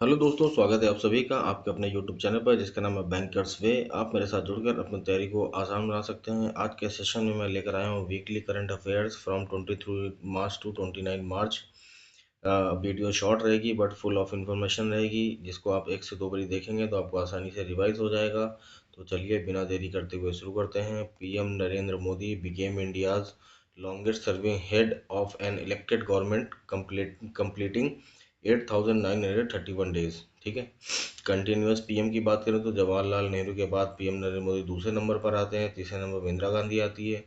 Hello दोस्तों, स्वागत है आप सभी का आपके अपने यूट्यूब चैनल पर जिसका नाम है बैंकर्स वे। आप मेरे साथ जुड़कर अपनी तैयारी को आसान बना सकते हैं। आज के सेशन में मैं लेकर आया हूँ weekly current affairs from 23 March two 29 March. Video short रहेगी बट फुल ऑफ इंफॉर्मेशन रहेगी, जिसको आप एक से दो बारी देखेंगे तो आपको आसानी से रिवाइज हो जाएगा। तो चलिए बिना देरी करते हुए शुरू करते हैं। PM Narendra Modi became India's longest serving head of an elected government completing 8,931 days. ठीक है। कंटिन्यूअस पीएम की बात करें तो जवाहरलाल नेहरू के बाद पीएम नरेंद्र मोदी दूसरे नंबर पर आते हैं। तीसरे नंबर पर इंदिरा गांधी आती है।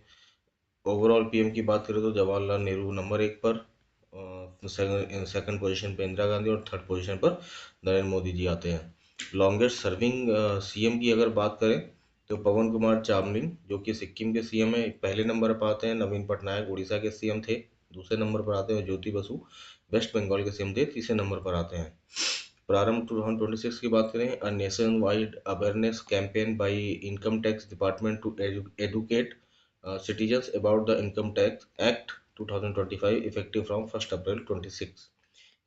ओवरऑल पीएम की बात करें तो जवाहरलाल नेहरू नंबर एक पर, सेकंड पोजीशन पर इंदिरा गांधी और थर्ड पोजीशन पर नरेंद्र मोदी जी आते हैं। लॉन्गेस्ट सर्विंग सीएम की अगर बात करें तो पवन कुमार चामलिंग जो कि सिक्किम के सीएम है, पहले नंबर पर आते हैं। नवीन पटनायक उड़ीसा के सीएम थे, दूसरे नंबर पर आते हैं। ज्योति बसु वेस्ट बंगाल के सीएम थे, तीसरे नंबर पर आते हैं। प्रारंभ 2026 की बात करें, a nationwide awareness campaign by income tax department to educate citizens about the Income Tax Act 2025 effective from 1 April 26।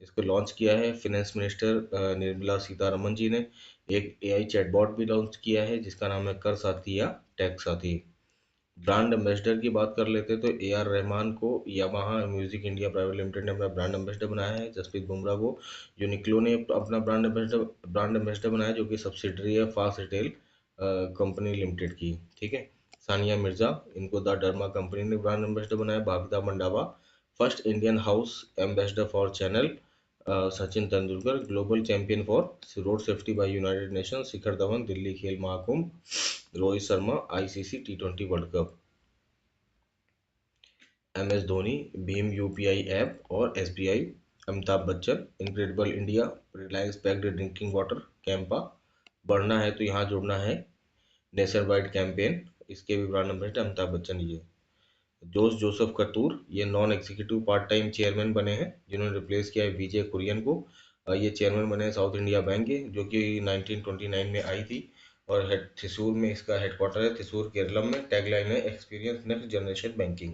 इसको लॉन्च किया है फिनेंस मिनिस्टर निर्मला सीतारमन जी ने। एक एआई चैटबॉट भी लॉन्च किया है जिसका नाम है कर साथी या टैक्स साथी। ब्रांड एम्बेसडर की बात कर लेते तो ए आर रहमान को Yamaha music India private limited ने अपना ब्रांड एम्बेसडर बनाया है। जसप्रीत बुमराह को यूनिक्लो ने अपना ब्रांड एम्बेसडर बनाया, जो कि सब्सिडरी है फास्ट रिटेल कंपनी लिमिटेड की। ठीक है। सानिया मिर्जा, इनको द डर्मा कंपनी ने ब्रांड एम्बेसडर बनाया। Bhavita Mandava first Indian house ambassador for Chanel. Sachin Tendulkar global champion for road safety by United Nation. Shikhar Dhawan Delhi Khel Mahakumbh. Rohit Sharma ICC T20 world cup. MS Dhoni भीम यूपीआई ऐप और SBI. Amitabh Bachchan incredible India Reliance packed drinking water Campa. बढ़ना है तो यहाँ जुड़ना है नेशन वाइड कैंपेन, इसके भी ब्रांड एम्बेसडर अमिताभ बच्चन ये। जोस जोसेफ कतूर ये non executive part time chairman बने हैं, जिन्होंने रिप्लेस किया है विजय कुरियन को। ये चेयरमैन बने हैं साउथ इंडिया बैंक के, जो कि 1929 में आई थी। और थ्रिसूर में इसका हेडक्वार्टर है, थ्रिसूर केरलम में। टैगलाइन है experience next generation banking.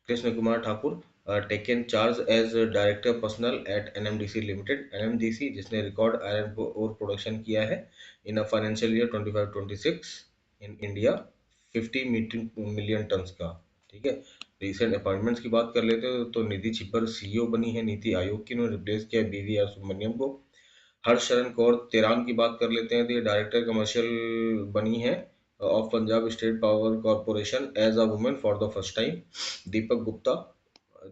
Krishna Kumar Thakur taken charge as director personnel at NMDC limited. NMDC जिसने रिकॉर्ड आयरन ओर प्रोडक्शन किया है in a financial year 25-26 in India 50 million tons का। ठीक है। रिसेंट अपॉइंटमेंट्स की बात कर लेते हो तो निधि छिब्बर सीईओ बनी है नीति आयोग की, उन्होंने रिप्लेस किया बीवीआर सुब्रमण्यम को। हर्षचरण कौर तेराम की बात कर लेते हैं तो ये डायरेक्टर कमर्शियल बनी है of Punjab state power corporation as a women for the first time. Deepak Gupta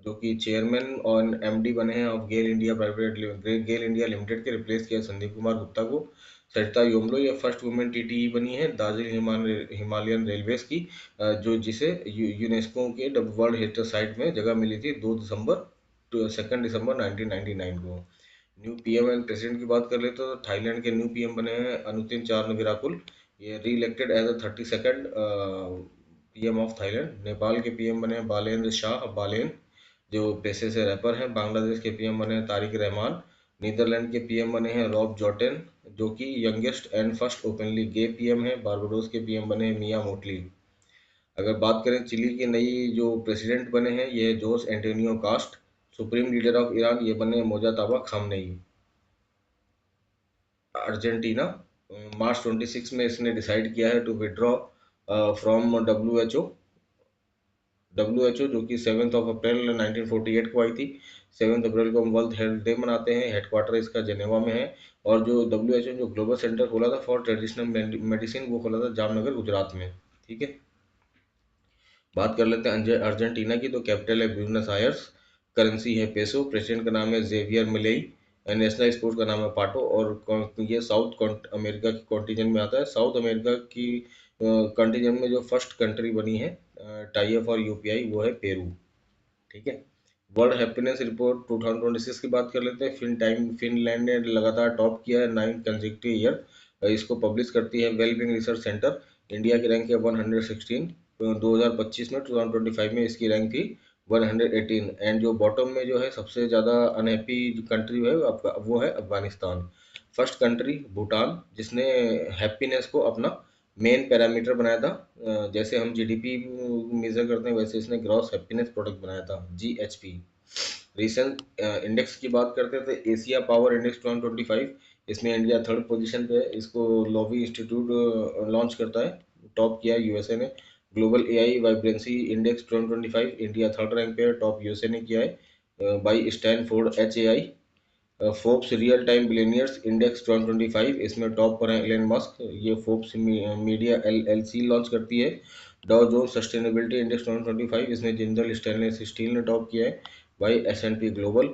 जो कि चेयरमैन और एमडी बने हैं of GAIL India GAIL India limited के, रिप्लेस किया संदीप कुमार गुप्ता को। सरिता योमलो ये फर्स्ट वुमेन टीटीई बनी है दार्जिलिंग हिमालयन रेलवेज की, जो जिसे यूनेस्को के वर्ल्ड हेरिटेज साइट में जगह मिली थी 2 दिसंबर 1999 को। न्यू पीएम एंड प्रेसिडेंट की बात कर ले तो थाईलैंड के न्यू पीएम बने हैं अनुतिन चारनविराकुल, ये re elected as a 32nd PM of Thailand. Nepal के पीएम बने हैं बालेन्द्र शाह बालेन, जो पेशे से रैपर हैं। बांग्लादेश के पीएम बने हैं तारिक रहमान। नीदरलैंड के पीएम बने हैं रॉब जॉटेन, जो कि youngest and first openly gay PM है। बारबाडोस के पीएम बने हैं मिया मोटली। अगर बात करें चिली के नई जो प्रेसिडेंट बने हैं ये Jose Antonio Costa. Supreme leader of Iran ये बने मोजाताबा खामनेई। अर्जेंटीना मार्च 26 में इसने डिसाइड किया है to withdraw from W H O, जो कि 7 अप्रैल 1948 को आई थी। 7 अप्रैल को हम वर्ल्ड हेल्थ डे मनाते हैं। हेडक्वार्टर इसका जेनेवा में है। और जो डब्ल्यू एच ओ जो ग्लोबल सेंटर खोला था फॉर ट्रेडिशनल मेडिसिन वो खोला था जामनगर गुजरात में। ठीक है। बात कर लेते हैं अर्जेंटीना की, तो कैपिटल है ब्यूनस आयर्स। करेंसी है पेसो। प्रेसिडेंट का नाम है जेवियर मिलेई। नेशनल स्पोर्ट्स का नाम है पाटो। और ये साउथ अमेरिका की कॉन्टिजेंट में आता है। साउथ अमेरिका की कॉन्टिजेंट में जो फर्स्ट कंट्री बनी है टाई फॉर यूपीआई वो है पेरू। ठीक है। वर्ल्ड हैप्पीनेस रिपोर्ट 2026 की बात कर लेते हैं। फिनलैंड ने लगातार टॉप किया है 9 कंसेक्यूटिव ईयर। इसको पब्लिश करती है वेलबींग रिसर्च सेंटर। इंडिया की रैंक है 116। 2025 में 2025 में इसकी रैंक थी 118। एंड जो बॉटम में जो है सबसे ज़्यादा अनहैप्पी कंट्री है वो है अफगानिस्तान। फर्स्ट कंट्री भूटान, जिसने हैप्पीनेस को अपना मेन पैरामीटर बनाया था। जैसे हम जीडीपी मेजर करते हैं वैसे इसने ग्रॉस हैप्पीनेस प्रोडक्ट बनाया था जीएचपी। रिसेंट इंडेक्स की बात करते थे, एशिया पावर इंडेक्स 2025, इसमें इंडिया थर्ड पोजीशन पे है। इसको लोवी इंस्टीट्यूट लॉन्च करता है, टॉप किया है यूएसए ने। Global AI vibrancy index 2025, India third rank पे है, टॉप यूएसए ने किया है by Stanford HAI. Forbes real time billionaires index 2025, इसमें टॉप पर है एलन मस्क, ये फोर्ब्स मीडिया एलएलसी लॉन्च करती है। डाउ जोन्स सस्टेनेबिलिटी इंडेक्स 2025, इसमें जिंदल स्टेनलेस स्टील ने टॉप किया है by SNP global.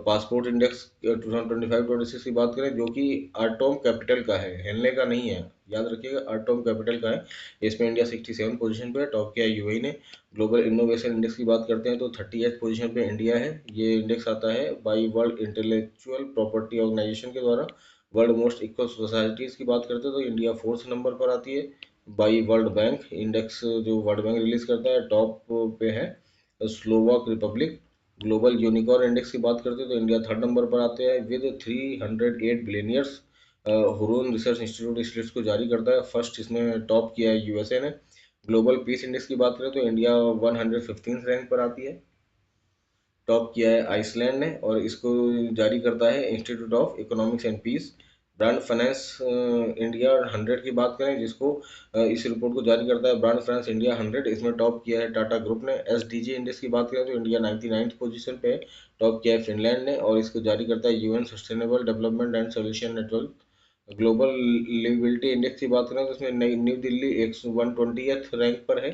Passport index 2025-26 की बात करें, जो कि आर्टोम कैपिटल का है, हेलने का नहीं है, याद रखिएगा, आर्टोम कैपिटल का है। इसमें इंडिया 67 पोजीशन पे है, टॉप किया है यूएई ने। ग्लोबल इनोवेशन इंडेक्स की बात करते हैं तो 38 पोजीशन पे इंडिया है। ये इंडेक्स आता है by world intellectual property organisation के द्वारा। वर्ल्ड मोस्ट इक्वल सोसाइटीज़ की बात करते हैं तो इंडिया फोर्थ नंबर पर आती है बाई वर्ल्ड बैंक इंडेक्स, जो वर्ल्ड बैंक रिलीज करता है, टॉप पे है Slovak Republic. Global unicorn index की बात करते हैं तो इंडिया थर्ड नंबर पर आते हैं with 308 billionaires. Hurun research institute इस लिस्ट को जारी करता है, फर्स्ट इसमें टॉप किया है यूएसए ने। ग्लोबल पीस इंडेक्स की बात करें तो इंडिया 115 रैंक पर आती है, टॉप किया है आइसलैंड ने, और इसको जारी करता है institute of economics and peace. Brand finance India 100 की बात करें, जिसको इस रिपोर्ट को जारी करता है ब्रांड फाइनेंस इंडिया 100, इसमें टॉप किया है टाटा ग्रुप ने। एसडीजी इंडेक्स की बात करें तो इंडिया 99 पोजीशन पे है, टॉप किया है फिनलैंड ने, और इसको जारी करता है UN sustainable development and solution network. Global liveability index की बात करें तो इसमें नई न्यू दिल्ली 120th रैंक पर है,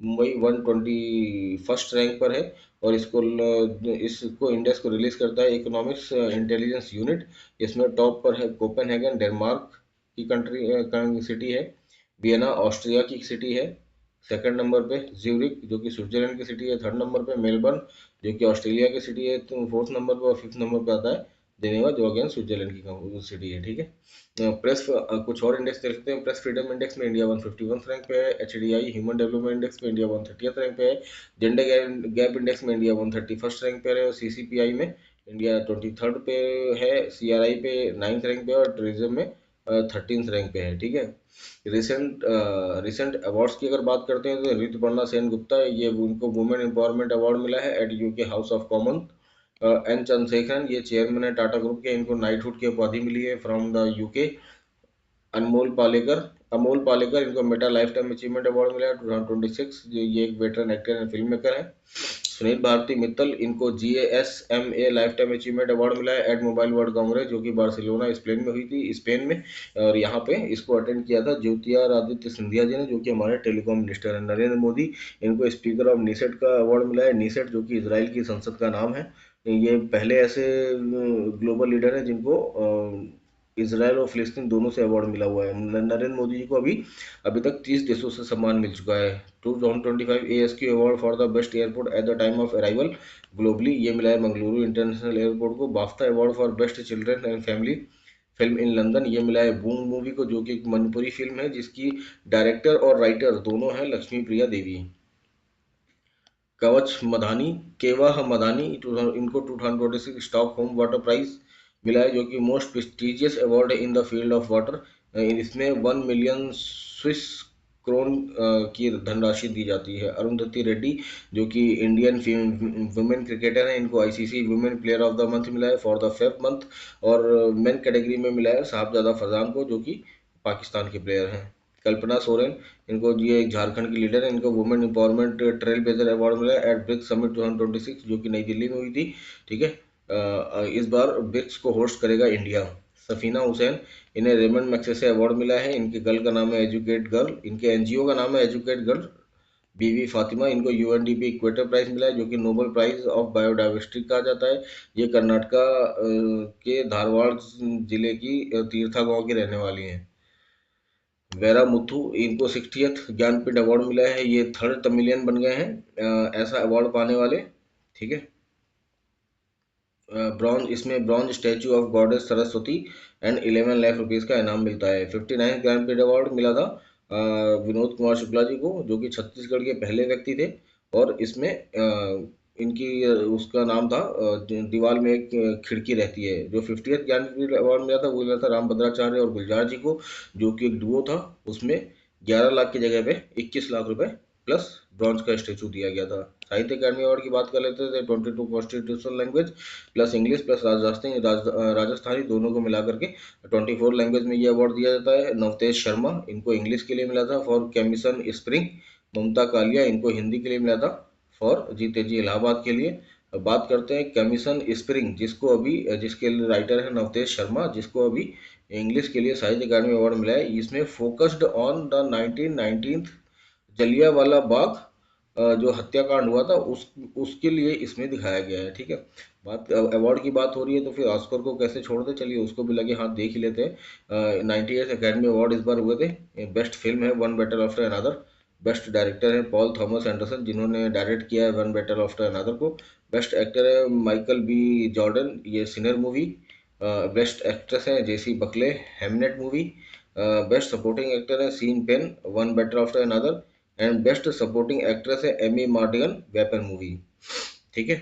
मुंबई 121st रैंक पर है, और इसको इंडेक्स को रिलीज करता है इकोनॉमिक्स इंटेलिजेंस यूनिट। इसमें टॉप पर है कोपेनहेगन डेनमार्क की कंट्री सिटी है, वियना ऑस्ट्रिया की सिटी है, सेकंड नंबर पे ज्यूरिक जो कि स्विट्जरलैंड की सिटी है, थर्ड नंबर पे मेलबर्न जो कि ऑस्ट्रेलिया की सिटी है, तो फोर्थ नंबर पर और फिफ्थ नंबर पर आता है जेनेवा जो अगेन स्विट्जरलैंड की सिटी है, ठीक है। प्रेस कुछ और इंडेक्स देख सकते हैं। प्रेस फ्रीडम इंडेक्स में इंडिया 151 रैंक पे है, एचडीआई ह्यूमन डेवलपमेंट इंडेक्स में इंडिया 130th रैंक पे है, जेंडर गैप इंडेक्स में इंडिया 131st रैंक पे है, और सीसीपीआई में इंडिया 23rd पे है, सीआरआई पे 9th रैंक पे है, और टूरिज्म में 13th रैंक पे है, ठीक है। रिसेंट अवार्ड्स की अगर बात करते हैं तो ऋतुपर्णा सेन गुप्ता, ये उनको वुमेन एम्पावरमेंट अवार्ड मिला है at UK house of common. N Chandrasekaran, ये चेयरमैन है टाटा ग्रुप के, इनको नाइटहुड की उपाधि मिली है from the UK. Amol Palekar, इनको Meta life time achievement award मिला है 2026, जो ये एक veteran actor and film maker है। सुनील भारती मित्तल, इनको GASMA life time achievement award मिला है एट मोबाइल वर्ल्ड कांग्रेस, जो कि बार्सिलोना स्पेन में हुई थी, स्पेन में, और यहाँ पे इसको अटेंड किया था ज्योतिरादित्य सिंधिया जी ने, जो कि हमारे टेलीकॉम मिनिस्टर हैं। नरेंद्र मोदी, इनको स्पीकर ऑफ नीसेट का अवार्ड मिला है, नीसेट जो कि इसराइल की संसद का नाम है। ये पहले ऐसे ग्लोबल लीडर हैं जिनको इसराइल और फिलिस्तीन दोनों से अवार्ड मिला हुआ है। नरेंद्र मोदी जी को अभी तक 30 देशों से सम्मान मिल चुका है। 2025 ASQ award for the best airport at the time of arrival globally, ये मिला है मंगलुरु इंटरनेशनल एयरपोर्ट को। BAFTA award for best children and family film in London, ये मिला है बूम मूवी को, जो कि एक मणिपुरी फिल्म है जिसकी डायरेक्टर और राइटर दोनों हैं लक्ष्मी प्रिया देवी। कवच मधानी केवाह मधानी, इनको 2026 स्टॉकहोम वाटर प्राइज मिला है, जो कि मोस्ट प्रेस्टिजियस अवार्ड है in the field of water. इसमें 1 मिलियन स्विस क्रोन की धनराशि दी जाती है। अरुंधति रेड्डी, जो कि इंडियन वुमेन क्रिकेटर है, इनको ICC women player of the month मिला है फॉर द 5th मंथ, और मेन कैटेगरी में मिला है साहबजादा फरजान को, जो कि पाकिस्तान के प्लेयर हैं। कल्पना सोरेन, इनको ये झारखंड की लीडर है, इनको women empowerment trail blazer award मिला है एट ब्रिक्स समिट 2026, जो कि नई दिल्ली में हुई थी, ठीक है। इस बार ब्रिक्स को होस्ट करेगा इंडिया। सफीना हुसैन, इन्हें रेमंड मैग्सेसे अवार्ड मिला है, इनके गर्ल का नाम है एजुकेट गर्ल, इनके एनजीओ का नाम है एजुकेट गर्ल। बीवी फातिमा, इनको यूएनडीपी इक्वेटर प्राइज मिला है, जो कि नोबल प्राइज ऑफ बायोडाइवर्सिटी कहा जाता है। ये कर्नाटका के धारवाड़ जिले की तीर्था गांव की रहने वाली हैं। वेरा मुथु, इनको 60th ज्ञानपीठ अवार्ड मिला है, ये थर्ड तमिलियन बन गए हैं ऐसा अवार्ड पाने वाले, ठीक है। ब्रॉन्ज, इसमें bronze statue of goddess Saraswati and 11 lakh rupees का इनाम मिलता है। 59 ज्ञानपीठ अवार्ड मिला था विनोद कुमार शुक्ला जी को, जो कि छत्तीसगढ़ के पहले व्यक्ति थे, और इसमें इनकी उसका नाम था दीवार में एक खिड़की रहती है। जो 50th ज्ञानपीठ अवार्ड मिला था वो मिला था रामभद्राचार्य और गुलजार जी को, जो कि एक डुओ था, उसमें 11 लाख की जगह पे 21 लाख रुपए प्लस ब्रॉन्ज का स्टेचू दिया गया था। साहित्य अकादमी अवार्ड की बात कर लेते थे, 22 constitutional language plus English plus Rajasthani दोनों को मिलाकर के 24 लैंग्वेज में ये अवार्ड दिया जाता है। नवतेज शर्मा, इनको इंग्लिश के लिए मिला था फॉर कैमिसन स्प्रिंग। ममता कालिया, इनको हिंदी के लिए मिला था फॉर जीते जी इलाहाबाद के लिए। अब बात करते हैं कमीशन स्प्रिंग, जिसको अभी जिसके राइटर है नवतेज शर्मा, जिसको अभी इंग्लिश के लिए साहित्य अकादमी अवार्ड मिला है। इसमें focused on the 1919 Jallianwala Bagh जो हत्याकांड हुआ था उसके लिए इसमें दिखाया गया है। ठीक है, बात अवार्ड की बात हो रही है तो फिर ऑस्कर को कैसे छोड़ दे, चलिए उसको भी लगे हाथ देख ही लेते हैं। 98 अकेडमी अवार्ड इस बार हुए थे। बेस्ट फिल्म है one battle after another. Best director है पॉल थॉमस एंडरसन, जिन्होंने डायरेक्ट किया है वन बैटल आफ्टर अनदर को। बेस्ट एक्टर है माइकल बी जॉर्डन, ये सिनर मूवी। बेस्ट एक्ट्रेस है Jessie Buckley, Hamnet movie. Best supporting actor है Sean Penn, one battle after another. And best supporting actress है Amy Madigan, Weapon movie. ठीक है,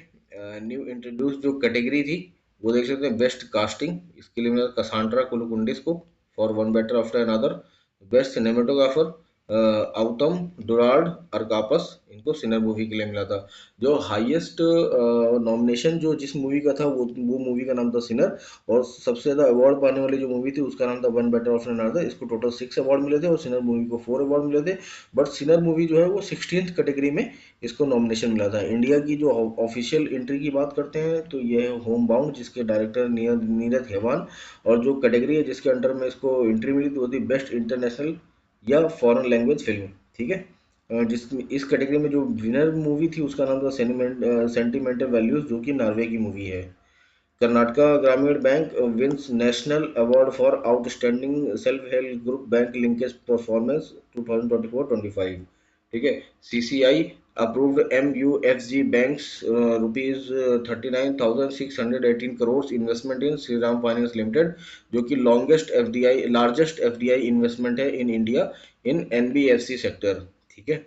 new introduce जो category थी वो देख सकते हैं, बेस्ट कास्टिंग, इसके लिए मिला कसांड्रा कुलकुंडिस को for one better after another. Best cinematographer Autumn Durald Arkapaw, इनको सिनर मूवी के लिए मिला था। जो हाईएस्ट नॉमिनेशन जो जिस मूवी का था वो मूवी का नाम था सिनर, और सबसे ज़्यादा अवार्ड पाने वाली जो मूवी थी उसका नाम था वन बेटर आफ्टर अनदर। इसको टोटल 6 अवार्ड मिले थे और सिनर मूवी को 4 अवार्ड मिले थे। बट सिनर मूवी जो है वो 16th कैटेगरी में इसको नॉमिनेशन मिला था। इंडिया की जो ऑफिशियल एंट्री की बात करते हैं तो ये है होम बाउंड, जिसके डायरेक्टर नीरज हेवान, और जो कैटेगरी है जिसके अंडर में इसको एंट्री मिली तो वो थी बेस्ट इंटरनेशनल या फॉरेन लैंग्वेज फिल्म। ठीक है, जिसमें इस कैटेगरी में जो विनर मूवी थी उसका नाम था सेंटिमेंटल वैल्यूज, जो कि नॉर्वे की मूवी है। Karnataka Gramin bank wins national award for outstanding self help group bank linkage performance 2024-25। ठीक है, CCI approved MUFG bank's rupees 39,618 crore investment in Shriram finance limited, जो कि लार्जेस्ट एफडीआई इन्वेस्टमेंट है in India in NBFC sector. ठीक है,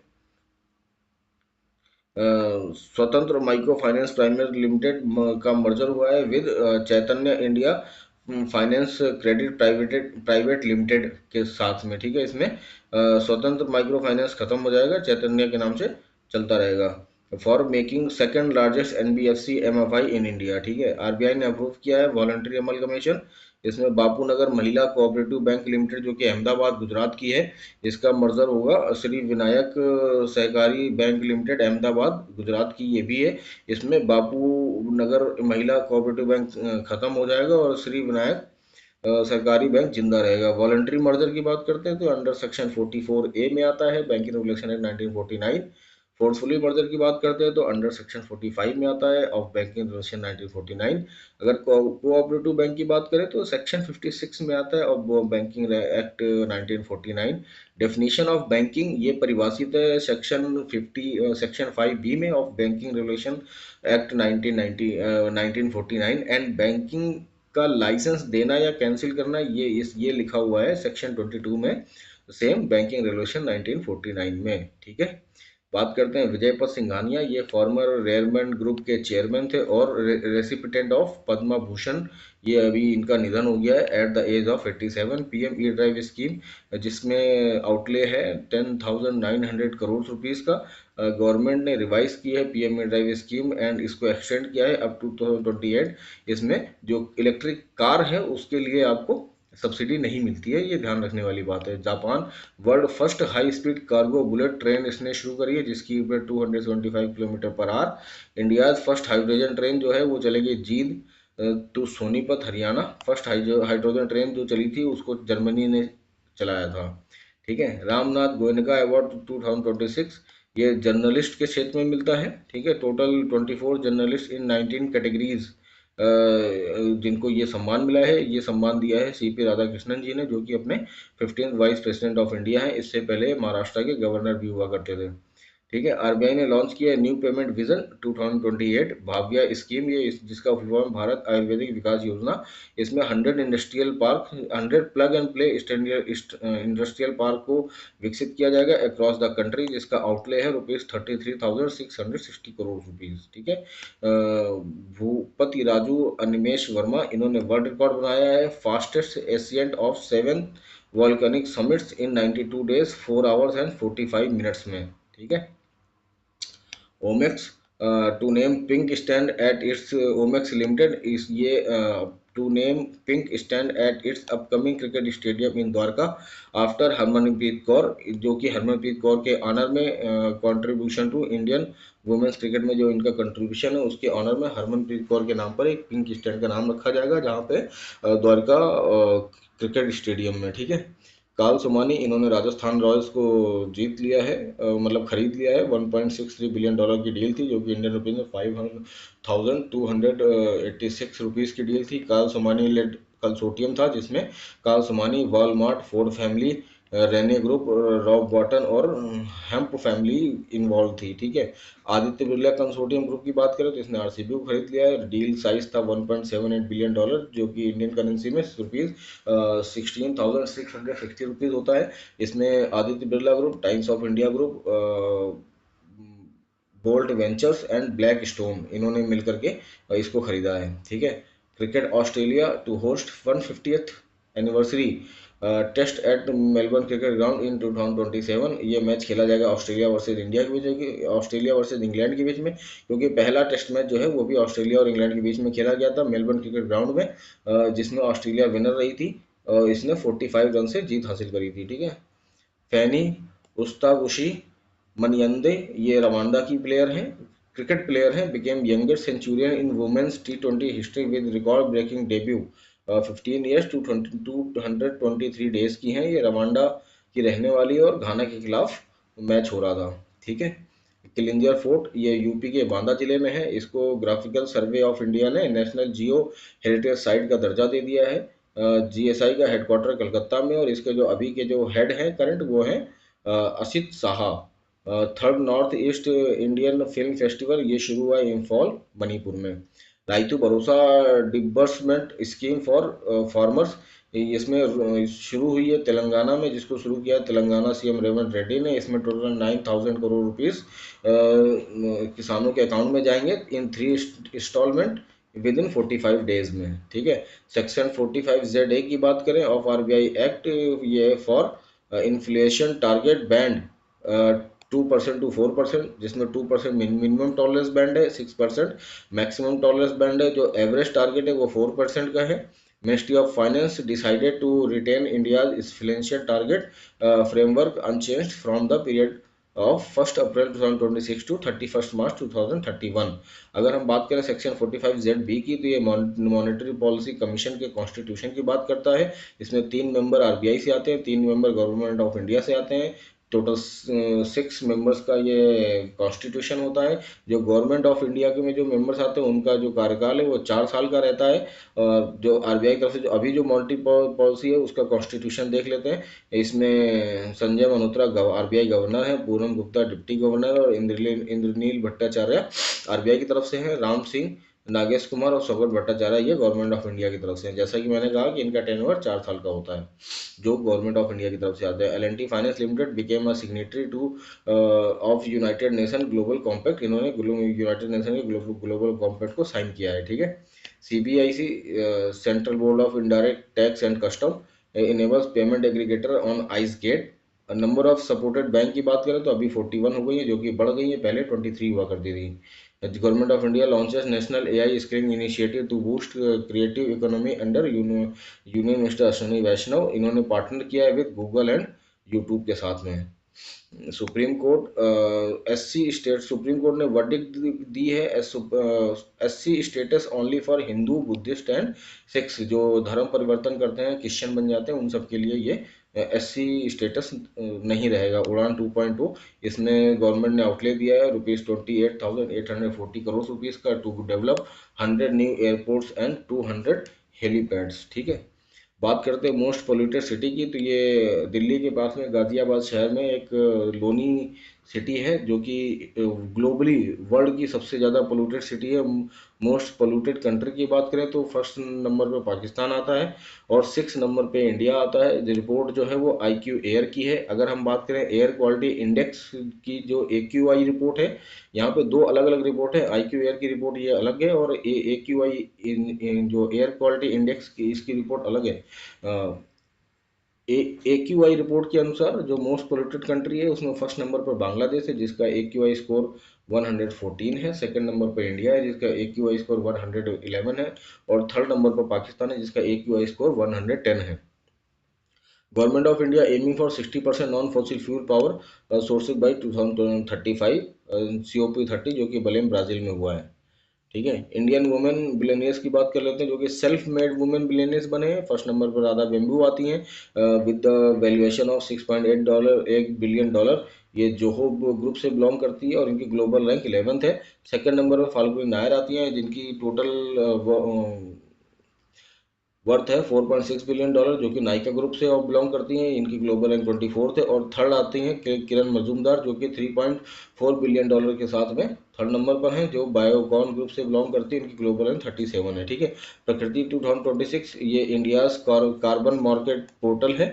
Swatantra micro finance private limited का merger हुआ है with Chaitanya India finance credit private limited के साथ में। ठीक है, इसमें स्वतंत्र माइक्रो फाइनेंस खत्म हो जाएगा, चैतन्य के नाम से चलता रहेगा। For making second largest NBFC MFI in India. ठीक है, आरबीआई ने अप्रूव किया है वॉलंटरी अमल कमीशन। इसमें बापू नगर महिला कोऑपरेटिव बैंक लिमिटेड, जो कि अहमदाबाद गुजरात की है, इसका मर्जर होगा श्री विनायक सहकारी बैंक लिमिटेड अहमदाबाद गुजरात की, ये भी है। इसमें बापू नगर महिला कोऑपरेटिव बैंक खत्म हो जाएगा और श्री विनायक सरकारी बैंक जिंदा रहेगा। वॉलंटरी मर्जर की बात करते हैं तो अंडर सेक्शन 44A में आता है banking regulation act 1949। Forcefully merger की बात करते हैं तो अंडर सेक्शन 45 में आता है ऑफ बैंकिंग रेगुलेशन 1949। अगर कोऑपरेटिव बैंक की बात करें तो सेक्शन 56 में आता है of banking act 1949। Definition of banking ये परिभाषित है सेक्शन 5B में of banking regulation act 1949। And banking का लाइसेंस देना या कैंसिल करना ये लिखा हुआ है सेक्शन 22 में, सेम बैंकिंग रेगुलेशन 1949 में। ठीक है, बात करते हैं विजय पथ सिंघानिया, ये फॉर्मर रेयरमैन ग्रुप के चेयरमैन थे और रेसिपिटेंट ऑफ पद्मा भूषण। ये अभी इनका निधन हो गया है at the age of 87। PM E drive scheme, जिसमें आउटले है 10,900 करोड़ रुपीस का, गवर्नमेंट ने रिवाइज की है PM E drive scheme and इसको एक्सटेंड किया है अप टू 2028। इसमें जो इलेक्ट्रिक कार है उसके लिए आपको सब्सिडी नहीं मिलती है, ये ध्यान रखने वाली बात है। Japan world first high speed cargo bullet train इसने शुरू करी है, जिसकी speed 275 kilometre per hour. India first hydrogen train जो है वो चलेगी Jind to Sonipat Haryana. First hydrogen train जो चली थी उसको जर्मनी ने चलाया था। ठीक है, रामनाथ गोयनका अवार्ड 2026, ये जर्नलिस्ट के क्षेत्र में मिलता है। ठीक है, टोटल 24 जर्नलिस्ट इन 19 कैटेगरीज जिनको ये सम्मान मिला है। ये सम्मान दिया है सीपी राधाकृष्णन जी ने, जो कि अपने 15th vice president of India हैं। इससे पहले महाराष्ट्र के गवर्नर भी हुआ करते थे। ठीक है, आरबीआई ने लॉन्च किया new payment vision 2028 Bhavya scheme, ये जिसका फुल फॉर्म भारत आयुर्वेदिक विकास योजना। इसमें 100 plug and play industrial park को विकसित किया जाएगा अक्रॉस द कंट्री, जिसका आउटले है ₹33,660 करोड़ रुपीज। ठीक है, भूपति राजू अनिमेश वर्मा, इन्होंने वर्ल्ड रिकॉर्ड बनाया है fastest ancient of 7 volcanic summits in 92 days 4 hours and 45 minutes में। ठीक है। Omaxe to name pink stand at its Omaxe limited इस ये to name pink stand at its upcoming cricket stadium in Dwarka after Harmanpreet Kaur, जो कि हरमनप्रीत कौर के ऑनर में contribution to Indian women's cricket में जो इनका कंट्रीब्यूशन है उसके ऑनर में हरमनप्रीत कौर के नाम पर एक पिंक स्टैंड का नाम रखा जाएगा, जहाँ पे द्वारका क्रिकेट स्टेडियम में। ठीक है। कार्ल सोमानी इन्होंने राजस्थान रॉयल्स को जीत लिया है, मतलब खरीद लिया है। 1.63 बिलियन डॉलर की डील थी, जो कि इंडियन रुपीज में 5,286 रुपीज़ की डील थी। कार्ल सोमानी लेड कंसोर्टियम था, जिसमें Karl Somani, Walmart, Ford family, Rene group, Rob Walton और हेम्प फैमिली इन्वॉल्व थी। ठीक है। आदित्य बिरला कंसोर्टियम ग्रुप की बात करें तो इसने आरसीबी को खरीद लिया है। डील साइज था 1.78 बिलियन डॉलर, जो कि इंडियन करेंसी में रुपीज़ 16,660 रुपीज़ होता है। इसमें Aditya Birla group, Times of India group, Bolt ventures and Blackstone इन्होंने मिलकर के इसको खरीदा है। ठीक है। Cricket Australia to host 150th anniversary test at Melbourne cricket ground in 2027। ये मैच खेला जाएगा ऑस्ट्रेलिया वर्सेज इंडिया के बीच, ऑस्ट्रेलिया वर्सेज इंग्लैंड के बीच में, क्योंकि पहला टेस्ट मैच जो है वो भी ऑस्ट्रेलिया और इंग्लैंड के बीच में खेला गया था मेलबर्न क्रिकेट ग्राउंड में, जिसमें ऑस्ट्रेलिया विनर रही थी। इसने 45 रन से जीत हासिल करी थी। ठीक है। फैनी उस्तागुशी मनियंदे ये रवांडा की प्लेयर हैं, क्रिकेट प्लेयर हैं, became youngest centurion in women's T20 history with record breaking debut. 15 years to 223 days की हैं। ये रवांडा की रहने वाली है और घाना के खिलाफ मैच हो रहा था। ठीक है। किलिंजर फोर्ट ये यूपी के बांदा जिले में है। इसको ग्राफिकल सर्वे ऑफ इंडिया ने नेशनल जियो हेरिटेज साइट का दर्जा दे दिया है। जीएसआई का हेडक्वार्टर कलकत्ता में, और इसके जो अभी के जो हेड हैं करंट वो हैं Asit Saha. Third north east Indian film festival ये शुरू हुआ है इम्फॉल मणिपुर में। राइतु भरोसा डिबर्समेंट स्कीम फॉर फार्मर्स इसमें शुरू हुई है तेलंगाना में, जिसको शुरू किया तेलंगाना सीएम रेवंत रेड्डी ने। इसमें टोटल 9,000 करोड़ रुपीस किसानों के अकाउंट में जाएंगे in 3 instalment within 45 days में। ठीक है। सेक्शन 45ZA की बात करें ऑफ आरबीआई एक्ट, ये for inflation target band 2% to 4%, जिसमें 2% मिनिमम टॉलरेंस बैंड है, 6% मैक्सिमम टॉलरेंस बैंड है। जो एवरेज टारगेट है वो 4% का है। Ministry of finance decided to retain India's financial target framework unchanged from the period of 1 April 2026 to 31 March 2031। अगर हम बात करें सेक्शन 45ZB की, तो ये मॉनेटरी पॉलिसी कमीशन के कॉन्स्टिट्यूशन की बात करता है। इसमें 3 मेंबर आरबीआई से आते हैं, 3 मेंबर गवर्नमेंट ऑफ इंडिया से आते हैं। टोटल 6 मेंबर्स का ये कॉन्स्टिट्यूशन होता है। जो गवर्नमेंट ऑफ इंडिया के में जो मेंबर्स आते हैं उनका जो कार्यकाल है वो 4 साल का रहता है। और जो आरबीआई की तरफ से जो अभी जो मॉनेटरी पॉलिसी है उसका कॉन्स्टिट्यूशन देख लेते हैं। इसमें संजय मल्होत्रा आरबीआई गवर्नर है, पूनम गुप्ता डिप्टी गवर्नर और इंद्रनील भट्टाचार्य आरबीआई की तरफ से हैं। राम सिंह, नागेश कुमार और सौगत भट्टाचार्य ये गवर्नमेंट ऑफ इंडिया की तरफ से हैं। जैसा कि मैंने कहा कि इनका टेन्योर 4 साल का होता है, जो गवर्नमेंट ऑफ इंडिया की तरफ से आते हैं। L and T finance limited became a signatory to of United Nation global compact, इन्होंने यूनाइटेड नेशन के ग्लोबल कॉम्पैक्ट को साइन किया है। ठीक है। CBIC central board of indirect tax and custom enables payment aggregator on ice gate. Number of supported bank की बात करें तो अभी 41 हो गई है, जो कि बढ़ गई है, पहले 23 हुआ करती थी। Government of India launches national AI screening initiative to boost creative economy under union minister Ashwini Vaishnaw. इन्होंने पार्टनर किया है विद गूगल एंड यूट्यूब के साथ में। Supreme court SC state supreme court ने वर्डिक्ट दी है SC status only for Hindu, Buddhist and Sikhs. जो धर्म परिवर्तन करते हैं, क्रिश्चियन बन जाते हैं, उन सब के लिए ये एससी स्टेटस नहीं रहेगा। उड़ान 2.2 इसमें गवर्नमेंट ने आउटले दिया है ₹28,840 करोड़ रुपीज़ का to develop 100 new airports and 200 helipads. ठीक है। बात करते हैं मोस्ट पोल्यूटेड सिटी की, तो ये दिल्ली के पास में गाजियाबाद शहर में एक लोनी सिटी है, जो कि ग्लोबली वर्ल्ड की सबसे ज़्यादा पोल्यूटेड सिटी है। मोस्ट पोल्यूटेड कंट्री की बात करें तो फर्स्ट नंबर पे पाकिस्तान आता है और 6 नंबर पे इंडिया आता है। रिपोर्ट जो है वो IQ एयर की है। अगर हम बात करें एयर क्वालिटी इंडेक्स की, जो AQI रिपोर्ट है, यहाँ पे 2 अलग अलग रिपोर्ट है। IQ एयर की रिपोर्ट ये अलग है और AQI जो एयर क्वालिटी इंडेक्स की इसकी रिपोर्ट अलग है। AQI रिपोर्ट के अनुसार जो मोस्ट पोल्यूटेड कंट्री है उसमें फर्स्ट नंबर पर बांग्लादेश है जिसका AQI स्कोर 114 है। सेकंड नंबर पर इंडिया है जिसका AQI स्कोर 111 है। और थर्ड नंबर पर पाकिस्तान है जिसका AQI स्कोर 110 है। Government of India aiming for 60% non fossil fuel power sources by 2035 COP30 जो कि बलेम ब्राज़ील में हुआ है। ठीक है, इंडियन वुमेन बिलियनियर्स की बात कर लेते हैं जो कि सेल्फ मेड वुमेन बिलियनियर्स बने हैं। फर्स्ट नंबर पर राधा बेम्बू आती हैं with the valuation of $6.8 $1 billion. ये जोहो ग्रुप से बिलोंग करती है और इनकी ग्लोबल रैंक 11th है। सेकंड नंबर पर फाल्गुनी नायर आती हैं जिनकी टोटल वर्थ है $4.6 बिलियन जो कि नायका ग्रुप से बिलोंग करती हैं। इनकी ग्लोबल रैंक 24th है। और थर्ड आती हैं किरण मजूमदार जो कि $3.4 बिलियन के साथ में थर्ड नंबर पर हैं, जो बायोकॉन ग्रुप से बिलोंग करती है। इनकी ग्लोबल रैंक 37 है। ठीक है, प्रकृति 2026 ये इंडियाज कार्बन मार्केट पोर्टल है।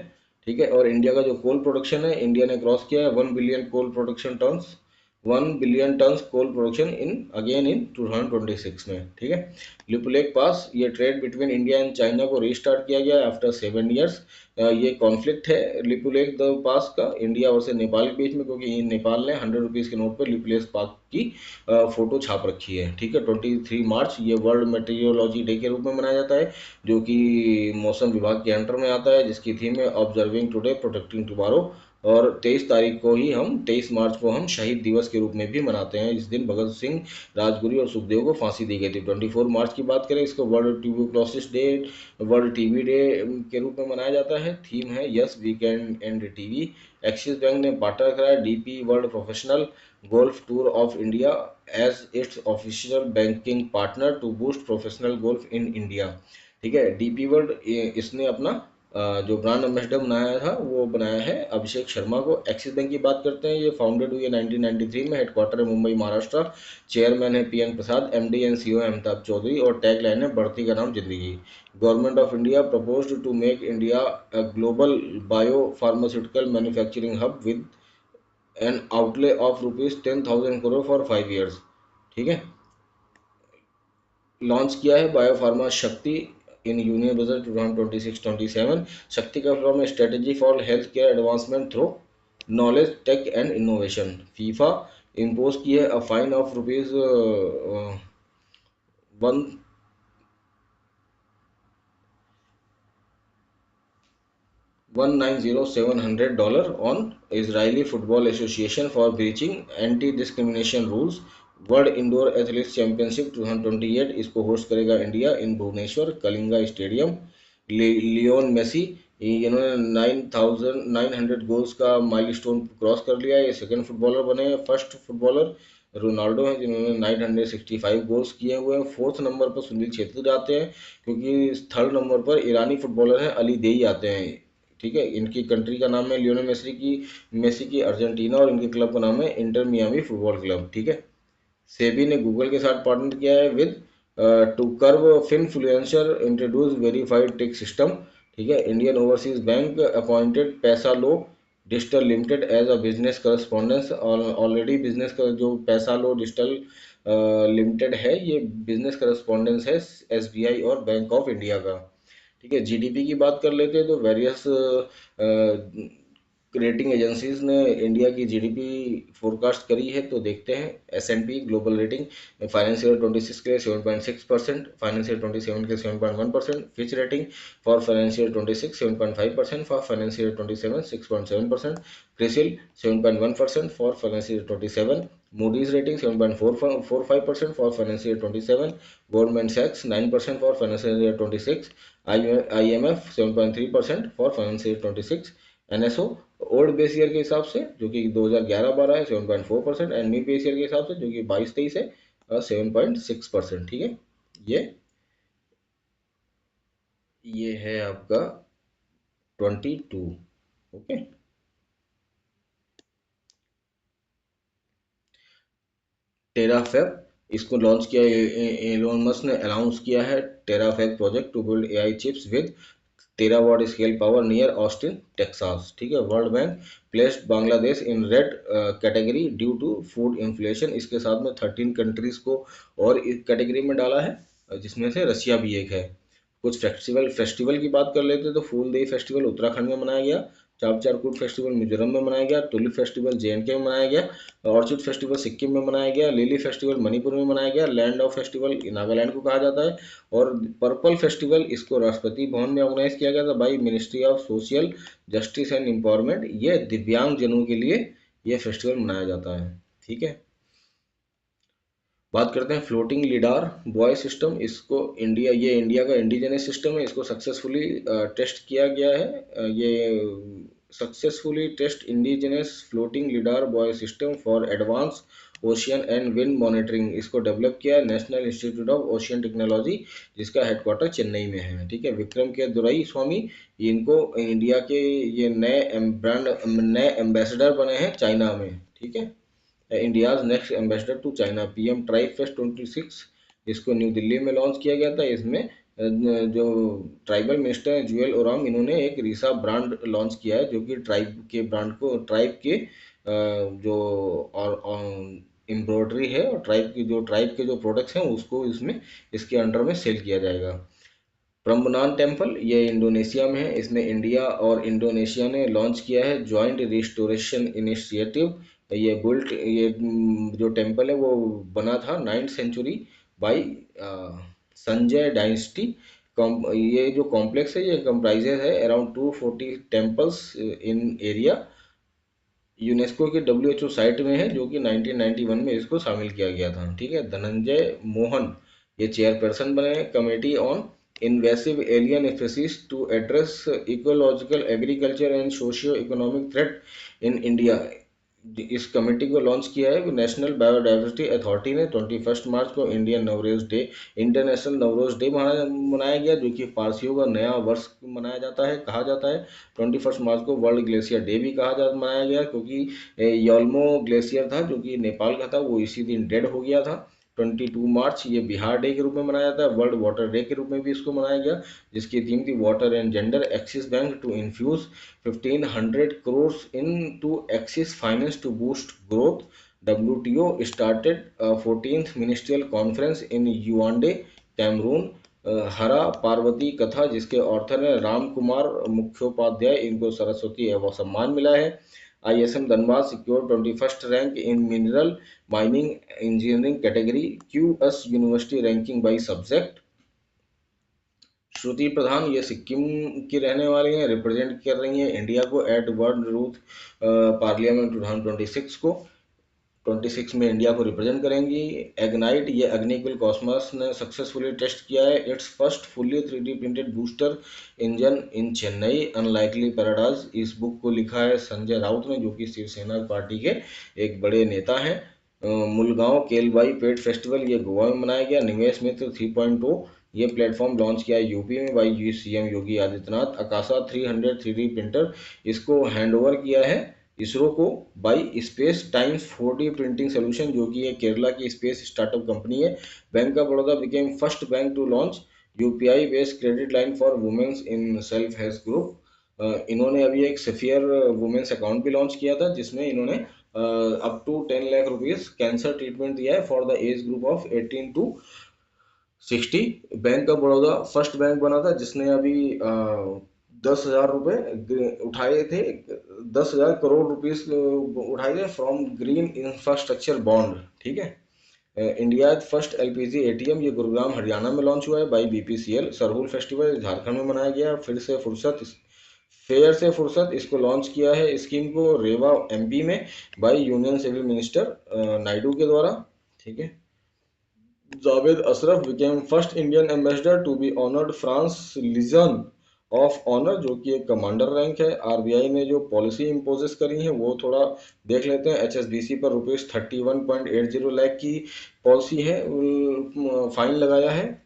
ठीक है, और इंडिया का जो कोल प्रोडक्शन है, इंडिया ने क्रॉस किया है 1 billion coal production tons 1 billion tons coal production in 2026 में। ठीक है, लिपुलेक पास ये trade between India and China को रीस्टार्ट किया गया आफ्टर 7 ईयर्स। ये कॉन्फ्लिक्ट है लिपुलेक द पास का इंडिया और से नेपाल के बीच में, क्योंकि नेपाल ने ₹100 के नोट पर लिपुलेक पास की फोटो छाप रखी है। ठीक है, 23 मार्च ये वर्ल्ड मेटेरियोलॉजी डे के रूप में मनाया जाता है जो कि मौसम विभाग के अंडर में आता है, जिसकी थीम है ऑब्जर्विंग टुडे प्रोटेक्टिंग टुमारो। और 23 मार्च को हम शहीद दिवस के रूप में भी मनाते हैं। इस दिन भगत सिंह, राजगुरु और सुखदेव को फांसी दी गई थी। 24 मार्च की बात करें, इसको world tuberculosis day, world TB day के रूप में मनाया जाता है। थीम है yes we can end TB. Axis bank ने पार्टनर कराया DP world professional golf tour of India as its official banking partner to boost professional golf in India. ठीक है, DP वर्ल्ड इसने अपना जो ब्रांड एम्बेसडर बनाया था वो बनाया है अभिषेक शर्मा को। एक्सिस बैंक की बात करते हैं, ये फाउंडेड हुई है 1993 में। हेडक्वार्टर है मुंबई महाराष्ट्र। चेयरमैन है PN Prasad. MD and CEO है अमिताभ चौधरी। और टैग लाइन है बढ़ती का नाम जिंदगी। Government of India proposed to make India a global bio pharmaceutical manufacturing hub with an outlay of ₹10,000 crore for 5 years. ठीक है, लॉन्च किया है बायोफार्मा शक्ति इन यूनियन बजट 2026-27। शक्ति का फॉर्म है strategy for health care advancement through knowledge tech and innovation. FIFA impose की है a fine of rupees one 190,700 on Israeli football association for breaching anti discrimination rules. World indoor athletics championship 2028 इसको host करेगा India in Bhubaneswar Kalinga stadium. Lionel Messi इन्होंने 9,900 goals का milestone cross कर लिया है। ये सेकंड फुटबॉलर बने हैं। फर्स्ट फुटबॉलर रोनाल्डो हैं जिन्होंने 965 गोल्स किए हुए हैं। फोर्थ नंबर पर सुनील छेत्री आते हैं, क्योंकि थर्ड नंबर पर ईरानी फुटबॉलर हैं अली देई आते हैं। ठीक है, इनकी कंट्री का नाम है लियोनेल मेसी की अर्जेंटीना और इनके क्लब का नाम है इंटर मियामी फुटबॉल क्लब। ठीक है, सेबी ने गूगल के साथ पार्टनर किया है with to curve finfluencer introduce verified tick system. ठीक है, Indian overseas bank appointed Paisalo digital limited as a business correspondence. Already business का जो पैसा लो डिजिटल लिमिटेड है ये बिजनेस करस्पॉन्डेंस है SBI और बैंक ऑफ इंडिया का। ठीक है, GDP की बात कर लेते हैं तो वेरियस रेटिंग एजेंसीज ने इंडिया की GDP फोरकास्ट करी है। तो देखते हैं, S&P ग्लोबल रेटिंग फाइनेंशियल 26 के लिए 7.6%, फाइनेंशियल 27 के लिए 7.1%, Fitch rating for financial 26 7.5%, for financial 27 6.7%, CRISIL 7.1% for financial 27, Moody's rating 7.45% for financial 27, Goldman सैक्स 9% for financial year 26, IMF 7.3% for financial 26, NSO old base year के हिसाब से जो कि 2011-12 है 7.4%, एंड न्यू बेस ईयर के हिसाब से जो कि 22-23 है 7.6%। ठीक है, ये है आपका 22। ओके, टेराफेब इसको लॉन्च किया एलोन मस्क ने अनाउंस किया है। Terafab project to build AI chips with terawatt scale power near Austin Texas. ठीक है, World Bank placed Bangladesh in red category due to food inflation. इसके साथ में 13 कंट्रीज को और इस कैटेगरी में डाला है जिसमें से रशिया भी एक है। कुछ फेस्टिवल की बात कर लेते हैं तो फूलदेई फेस्टिवल उत्तराखंड में मनाया गया, चापचारकूट फेस्टिवल मिजोरम में मनाया गया, टुलिप फेस्टिवल जे&के में मनाया गया, ऑर्चिड फेस्टिवल सिक्किम में मनाया गया, लिली फेस्टिवल मणिपुर में मनाया गया, लैंड ऑफ फेस्टिवल नागालैंड को कहा जाता है, और पर्पल फेस्टिवल इसको राष्ट्रपति भवन में ऑर्गेनाइज किया गया था by ministry of social justice and empowerment. ये दिव्यांग जनों के लिए ये फेस्टिवल मनाया जाता है। ठीक है, बात करते हैं फ्लोटिंग लिडार बॉय सिस्टम। इसको इंडिया का इंडिजिनस सिस्टम है, इसको सक्सेसफुली टेस्ट किया गया है। ये successfully test indigenous floating lidar buoy system for advance ocean and wind monitoring, इसको डेवलप किया है national institute of ocean technology, जिसका हेडक्वार्टर चेन्नई में है। ठीक है, विक्रम के दुराई स्वामी इनको इंडिया के ये नए एम्बेसडर बने हैं चाइना में। ठीक है, India's next ambassador to China. PM tribe fest 26 इसको न्यू दिल्ली में लॉन्च किया गया था। इसमें जो ट्राइबल मिनिस्टर हैं जुएल ओराम, इन्होंने एक रीसा ब्रांड लॉन्च किया है जो कि ट्राइब के ब्रांड को ट्राइब के जो और एम्ब्रॉयडरी है और ट्राइब के जो प्रोडक्ट्स हैं उसको इसमें इसके अंडर में सेल किया जाएगा। प्रम्बनान टेम्पल ये इंडोनेशिया में है, इसमें इंडिया और इंडोनेशिया ने लॉन्च किया है जॉइंट रिस्टोरेशन इनिशिएटिव। ये जो टेम्पल है वो बना था 9th century by Sanjay dynasty. ये जो कॉम्प्लेक्स है ये कंप्राइजेज है around 240 temples in area. UNESCO की WHO साइट में है जो कि 1991 में इसको शामिल किया गया था। ठीक है, धनंजय मोहन ये चेयरपर्सन बने committee on invasive alien species to address ecological agriculture and socio economic threat in India. इस कमेटी को लॉन्च किया है नेशनल बायोडाइवर्सिटी अथॉरिटी ने। 21 मार्च को इंटरनेशनल नवरोज डे मनाया गया जो कि पारसियों का नया वर्ष मनाया जाता है कहा जाता है। 21 मार्च को वर्ल्ड ग्लेशियर डे भी मनाया गया क्योंकि योल्मो ग्लेशियर था जो कि नेपाल का था, वो इसी दिन डेड हो गया था। 22 मार्च ये बिहार डे के रूप में मनाया जाता है। वर्ल्ड वाटर डे के रूप में भी इसको मनाया गया जिसकी थीम थी water and gender. Axis bank to infuse 1500 crores into Axis Finance to boost growth. WTO started 14th ministerial conference in Yaoundé, Cameroon. हरा पार्वती कथा जिसके ऑथर है राम कुमार मुखोपाध्याय, इनको सरस्वती अवार्ड सम्मान मिला है। ISM Dhanbad secure 21st rank in mineral mining engineering category. QS university ranking by subject. Shruti Pradhan ये सिक्किम की रहने वाली हैं, रिप्रेजेंट कर रही हैं इंडिया को एट वर्ल्ड यूथ पार्लियामेंट 2026 को। 26 में इंडिया को रिप्रेजेंट करेंगी। एग्नाइट ये अग्निकुल कॉस्मोस ने सक्सेसफुली टेस्ट किया है it's first fully 3D printed booster engine in Chennai unlikely paradise. इस बुक को लिखा है संजय राउत ने जो कि शिवसेना पार्टी के एक बड़े नेता हैं। मुलगांव केलबाई पेट फेस्टिवल ये गोवा में मनाया गया। निवेश मित्र 3.0 ये प्लेटफॉर्म लॉन्च किया है यूपी में by CM Yogi Adityanath. Akasha 300 3D printer इसको हैंडओवर किया है इसरो को by space times 4D printing solution जो कि ये केरला की स्पेस स्टार्टअप कंपनी है। Bank of Baroda became first bank to launch UPI based credit line for womens in self help group. इन्होंने अभी एक सफियर वुमेन्स अकाउंट भी लॉन्च किया था जिसमें इन्होंने up to 10 lakh rupees cancer treatment दिया है for the age group of 18 to 60। Bank of Baroda first bank बना था जिसने अभी 10,000 रुपए उठाए थे, 10,000 करोड़ रुपीस उठाए थे फ्रॉम ग्रीन इंफ्रास्ट्रक्चर बॉन्ड। ठीक है, इंडिया फर्स्ट LPG ATM ये गुरुग्राम हरियाणा में लॉन्च हुआ है by BPCL। Sarhul festival Jharkhand में मनाया गया। फिर से फुर्सत फेयर से फुर्सत इसको लॉन्च किया है स्कीम को रेवा MP में by union civil minister Naidu के द्वारा। ठीक है, Javed Ashraf became first Indian ambassador to be honoured France legion of honour जो कि एक कमांडर रैंक है। RBI ने जो पॉलिसी इम्पोजेस करी है वो थोड़ा देख लेते हैं। HSBC पर ₹31.80 लाख की पॉलिसी है, फाइन लगाया है।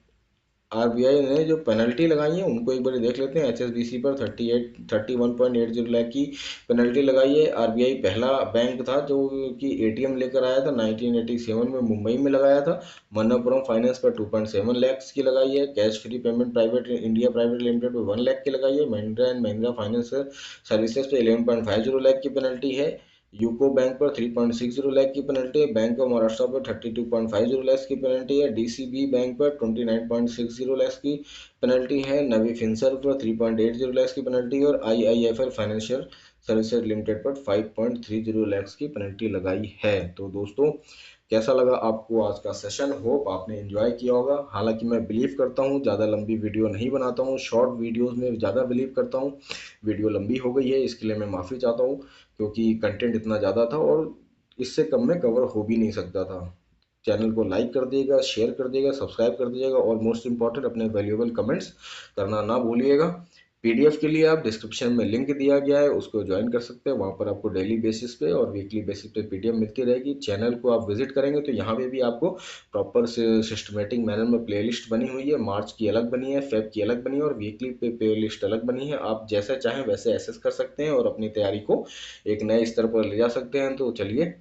RBI ने जो पेनल्टी लगाई है उनको एक बार देख लेते हैं। HSBC पर 31.80 लाख की पेनल्टी लगाई है। RBI पहला बैंक था जो कि ATM लेकर आया था 1987 में मुंबई में लगाया था। मन्नापुरम फाइनेंस पर 2.7 लाख की लगाई है। Cash free payment private India private limited पर 1 लाख की लगाई है। Mahindra and Mahindra finance services पे 11.50 लाख की पेनल्टी है। यूको बैंक पर 3.60 लाख की पेनल्टी है। बैंक ऑफ महाराष्ट्र पर 32.50 लाख की पेनल्टी है। डीसीबी बैंक पर 29.60 लाख की पेनल्टी है। नवी फिंसर्व पर 3.80 लाख की पेनल्टी है और आईआईएफएल फाइनेंशियल सर्विसेज लिमिटेड पर 5.30 लाख की पेनल्टी लगाई है। तो दोस्तों, कैसा लगा आपको आज का सेशन? होप आपने एंजॉय किया होगा। हालांकि मैं बिलीव करता हूँ ज़्यादा लंबी वीडियो नहीं बनाता हूँ, शॉर्ट वीडियोस में ज़्यादा बिलीव करता हूँ। वीडियो लंबी हो गई है, इसके लिए मैं माफ़ी चाहता हूँ, क्योंकि कंटेंट इतना ज़्यादा था और इससे कम में कवर हो भी नहीं सकता था। चैनल को लाइक कर दिएगा, शेयर कर दिएगा, सब्सक्राइब कर दीजिएगा और मोस्ट इंपॉर्टेंट अपने वैल्यूएबल कमेंट्स करना ना भूलिएगा। पीडीएफ के लिए आप डिस्क्रिप्शन में लिंक दिया गया है, उसको ज्वाइन कर सकते हैं। वहाँ पर आपको डेली बेसिस पे और वीकली बेसिस पे पीडीएफ मिलती रहेगी। चैनल को आप विजिट करेंगे तो यहाँ पे भी आपको प्रॉपर से सिस्टमेटिक मैनर में प्लेलिस्ट बनी हुई है। मार्च की अलग बनी है, फेब की अलग बनी है और वीकली पे प्लेलिस्ट अलग बनी है। आप जैसे चाहें वैसे एसेस कर सकते हैं और अपनी तैयारी को एक नए स्तर पर ले जा सकते हैं। तो चलिए,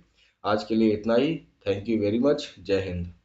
आज के लिए इतना ही। Thank you very much. जय हिंद।